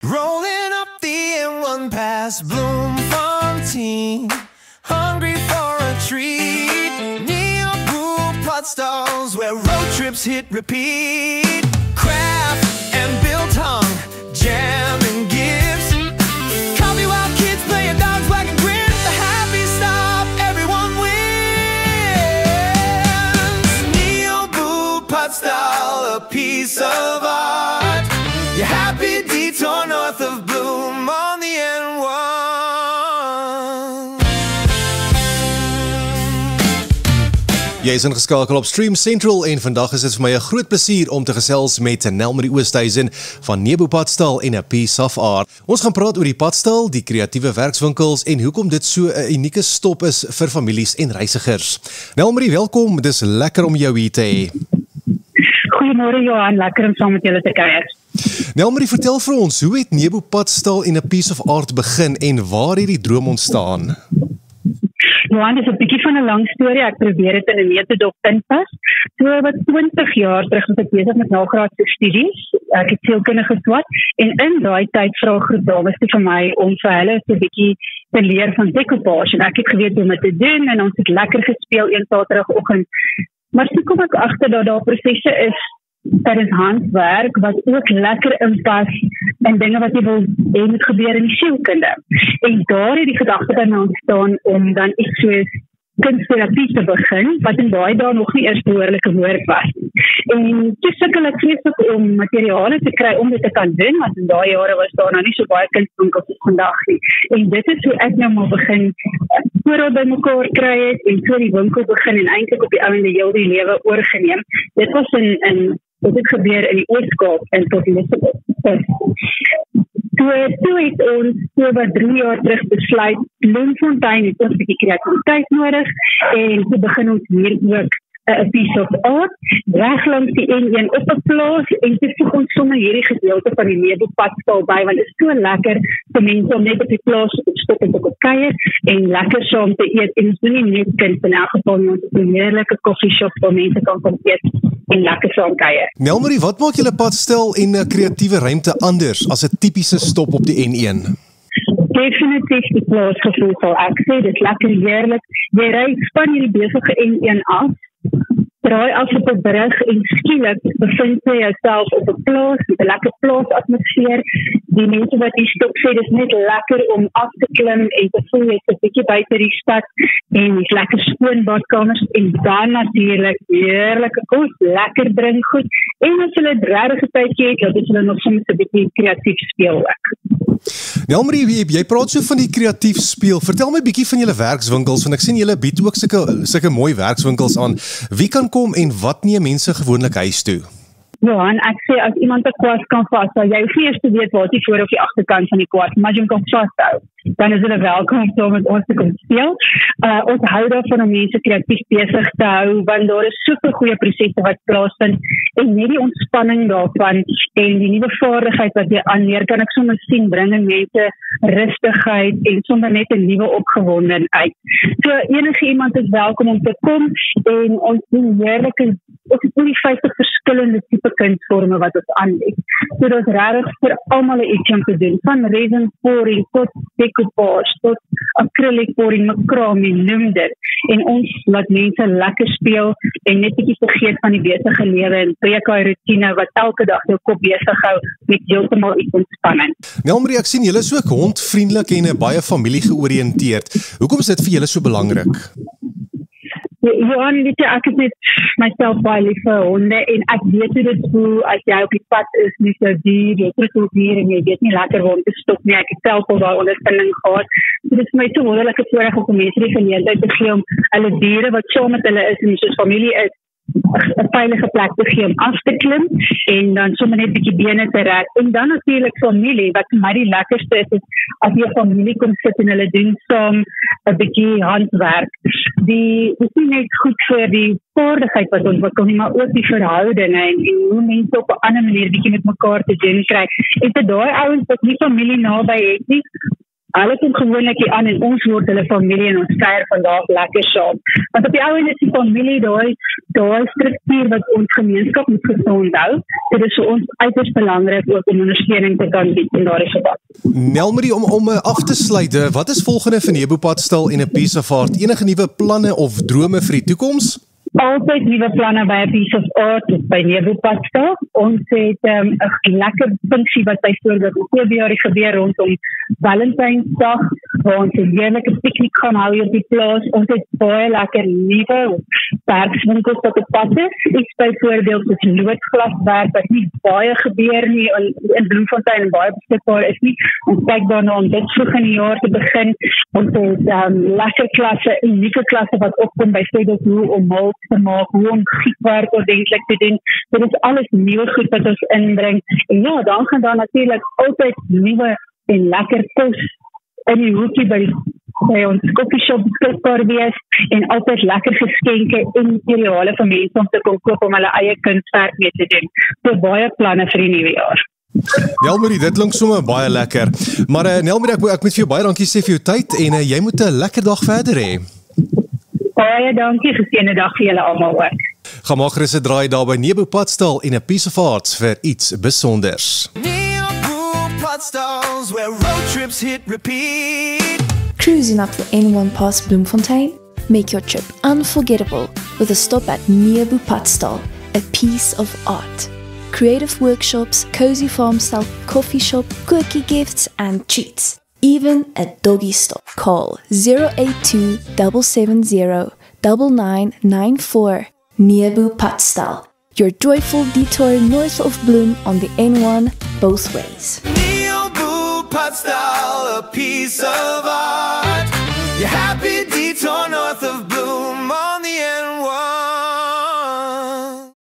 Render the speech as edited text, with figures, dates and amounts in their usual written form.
Rolling up the M1 past Bloemfontein, hungry for a treat. Near brew pot stalls where road trips hit repeat. Craft and biltong, jam and gifts. Coffee while kids playing dogs, wagging grins. The happy stop, everyone wins. Near brew pot stall, a piece of art. Your happy detour north of Bloom on the N1. Jy is ingeskakel op Stream Central en vandag is dit vir my 'n groot plesier om te gesels met Nelmarie Oosthuizen van Nebo Padstal en 'n Piece of Art. Ons gaan praat oor die Padstal, die kreatiewe werkswinkels en hoekom dit so 'n unieke stop is vir families en reisigers. Nelmarie, welkom. Dis lekker om jou hier te hê. Goeiemôre Johan, lekker om saam met julle te kuier. Nelmarie, vertel vir ons, hoe het Nebo Padstal en 'n Piece of Art begin en waar het die droom ontstaan? Johan, dit is 'n bietjie van 'n lang storie. Ek probeer dit in 'n neutedop inpas. So wat 20 jaar terug was ek besig met nagraadse studies. Ek het sielkunde geswat en in daai tyd vra groep dames vir my om vir hulle 'n bietjie te leer van decoupage en ek het geweet hoe om dit te doen en ons het lekker gespeel een Saterdagoggend. Maar toe kom ek agter dat daar prosesse is tydens handwerk wat ook lekker inpas in dinge wat jy wil hê moet gebeur in die sielkunde. En daar het die gedagte by my ontstaan om dan iets soos kunsterapie te begin, wat in daai dae nog nie eers behoorlike woord was. En toe sukkel ek vreeslik om materiale te kry om dit te kan doen, want in daai jare was daar nou nie so baie kunstwinkels as vandag nie. En dit is hoe ek nou maar begin voorraad bymekaar kry het en so die winkel begin en eintlik op die einde heel die lewe oorgeneem. Dit was dit het gebeur in die Oos-Kaap in Port Elizabeth. Toe het ons so wat 3 jaar terug besluit, Bloemfontein het ons 'n bietjie kreatiwiteit nodig en toe begin ons hier ook 'n Piece of Art reg langs die N1 op 'n plaas en toe voeg ons sommer hierdie gedeelte van die Nebo Padstal by want dit is so lekker vir mense om net op die plaas te stop en te kom kuier en lekker saam te eet en ons doen nie net kind in elk geval nie, ons het 'n heerlike koffieshop waar mense kan kom eet en lekker saam kuier. Nelmarie, wat maak julle Padstal en 'n kreatiewe ruimte anders as 'n tipiese stop op die N1? Definitief die plaasgevoel sal ek sê, dit is lekker heerlik. Jy ry van hierdie besige N1 af, draai af op 'n brug en skielik bevind jy jouself op 'n plaas met 'n lekker plaasatmosfeer. Die mense wat hier stop sê dis net lekker om af te klim en te voel jy's 'n bietjie buite die stad en dis lekker skoon badkamers en dan natuurlik heerlike kos, lekker drinkgoed en as hulle regtig tydjie het, dan is hulle nog soms 'n bietjie kreatief speel ook. Nelmarie, jy praat so van die kreatief speel. Vertel my 'n bietjie van julle werkswinkels want ek sien julle bied ook sulke mooi werkswinkels aan. Wie kan kom en wat neem mense gewoonlik huis toe? Johan, ek sê as iemand 'n kwas kan vashou, jy hoef nie eers te weet waar die voor of die agterkant van die kwas, maar jy kan vashou. Dan is hulle welkom om met ons te kom speel. Ons hou daarvan om mense kreatief besig te hou, want daar is soveel goeie prosesse wat plaasvind en net die ontspanning daarvan en die nuwe vaardigheid wat jy aanleer, kan ek sommer sien bring in mense rustigheid en sommer net 'n nuwe opgewondenheid. So enige iemand is welkom om te kom en ons doen heerlike ook oor die 50 verskillende tipe kunsvorme wat ons aanbied. So dit is regtig vir almal iets om te doen, van resin pouring tot decoupage, tot acrylic pouring, macrame, noem dit. En ons laat mense lekker speel en net 'n bietjie vergeet van die besige lewe en breek daai rotine wat elke dag jou kop besig hou met heeltemal iets ontspanning. Nelmarie, ek sien julle is ook hondvriendelik en baie familie georiënteerd. Hoekom is dit vir julle so belangrik? Johan, weet jy, ek het net myself baie lief vir honde en ek weet hoe dit voel as jy op die pad is met jou dier, jy troetel dier en jy weet nie lekker waar om te stop nie. Ek het self al daai ondervinding gehad. So dit is vir my so wonderlike voorreg om mense die geleentheid te gee om hulle diere wat saam met hulle is en soos familie is, 'n veilige plek te gee om af te klim en dan sommer net 'n bietjie bene te rek. En dan natuurlik familie, wat vir my die lekkerste is as jy familie kom sit en hulle doen saam 'n bietjie handwerk. Dit is nie net goed vir die vaardigheid wat ontwikkel nie, maar ook die verhoudinge en hoe mense op 'n ander manier bietjie met mekaar te doen kry. En vir daai ouens wat nie familie naby het nie, hulle kom gewoonlik hier aan en ons word hulle familie en ons kuier vandag lekker saam. Want op die ou en is die familie daai struktuur wat ons gemeenskap moet gesond hou. Dit is vir ons uiters belangrik ook om ondersteuning te kan bied in daardie verband. Nelmarie, om af te sluit, wat is volgende vir Nebupadstal en 'n Piece of Art? Enige nuwe planne of drome vir die toekoms? Altyd nuwe planne by 'n Piece of Art by Nebupadstal. Ons het 'n lekker funksie wat byvoorbeeld in Februarie gebeur rondom Valentynsdag, waar ons 'n heerlike piknik gaan hou op die plaas. Ons het baie lekker nuwe werkswinkels wat op pad is. Iets byvoorbeeld soos loodglaswerk wat nie baie gebeur nie in Bloemfontein en baie beskikbaar is nie. Ons kyk daarna om dit vroeg in die jaar te begin. Ons het lekker klasse, unieke klasse wat opkom byvoorbeeld hoe om malts te maak, hoe om gietwerk ordentlik te doen. Dit is alles nuwe goed wat ons inbring. En ja, dan gaan daar natuurlik altyd nuwe en lekker kos in die hoekie by ons koffieshop beskikbaar wees en altyd lekker geskenke en materiale vir mense om te kom koop om hulle eie kunswerk mee te doen. So baie planne vir die nuwe jaar. Nelmarie, dit klink sommer baie lekker. Maar Nelmarie, ek moet vir jou baie dankie sê vir jou tyd en jy moet 'n lekker dag verder hê. Baie dankie, geseënde dag vir julle almal ook. Gaan maak gerus 'n draai daar by Nebupadstal en 'n Piece of Art vir iets besonders. Nebupadstal's where road trips hit repeat. Cruising up the N1 past Bloemfontein? Make your trip unforgettable with a stop at Nebupadstal, a piece of art. Creative workshops, cozy farm-style coffee shop, quirky gifts and treats. Even a doggy stop. Call 082 770 9994. Nebupadstal. Your joyful detour north of Bloem on the N1 both ways. Nebupadstal, a piece of art. Your happy detour north of Bloem.